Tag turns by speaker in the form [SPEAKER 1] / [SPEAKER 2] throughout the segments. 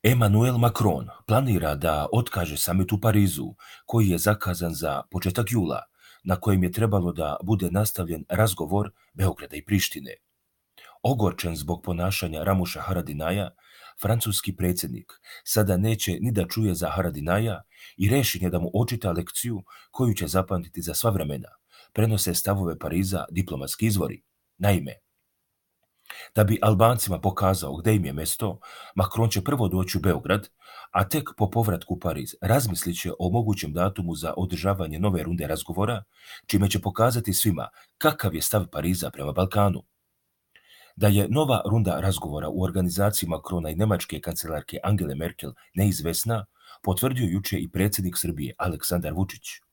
[SPEAKER 1] Emmanuel Macron planira da otkaže samit u Parizu, koji je zakazan za početak jula, na kojem je trebalo da bude nastavljen razgovor Beograda i Prištine. Ogorčen zbog ponašanja Ramuša Haradinaja, francuski predsjednik sada neće ni da čuje za Haradinaja i rešen je da mu očita lekciju koju će zapamtiti za sva vremena, prenose stavove Pariza diplomatski izvori. Naime, da bi Albancima pokazao gde im je mesto, Macron će prvo doći u Beograd, a tek po povratku u Pariz razmislit će o mogućem datumu za održavanje nove runde razgovora, čime će pokazati svima kakav je stav Pariza prema Balkanu. Da je nova runda razgovora u organizaciji Macrona i nemačke kancelarke Angele Merkel neizvesna, potvrdio juče i predsjednik Srbije Aleksandar Vučić.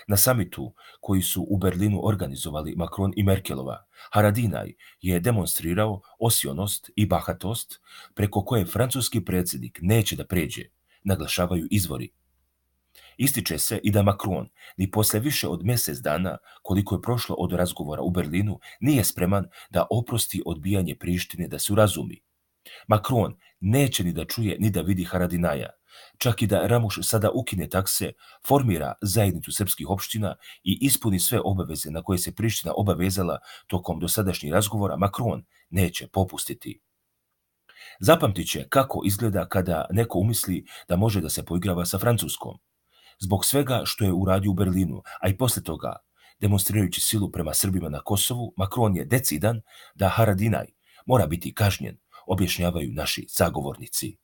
[SPEAKER 1] Na samitu koji su u Berlinu organizovali Macron i Merkelova, Haradinaj je demonstrirao osionost i bahatost preko koje francuski predsjednik neće da pređe, naglašavaju izvori. Ističe se i da Macron ni posle više od mjesec dana, koliko je prošlo od razgovora u Berlinu, nije spreman da oprosti odbijanje Prištine da se urazumi. Macron neće ni da čuje ni da vidi Haradinaja, čak i da Ramuš sada ukine takse, formira zajednicu srpskih opština i ispuni sve obaveze na koje se Priština obavezala tokom dosadašnjih razgovora, Macron neće popustiti. Zapamtit će kako izgleda kada neko umisli da može da se poigrava sa Francuskom. Zbog svega što je uradio u Berlinu, a i posle toga, demonstrirajući silu prema Srbima na Kosovu, Macron je decidan da Haradinaj mora biti kažnjen, objašnjavaju naši sagovornici.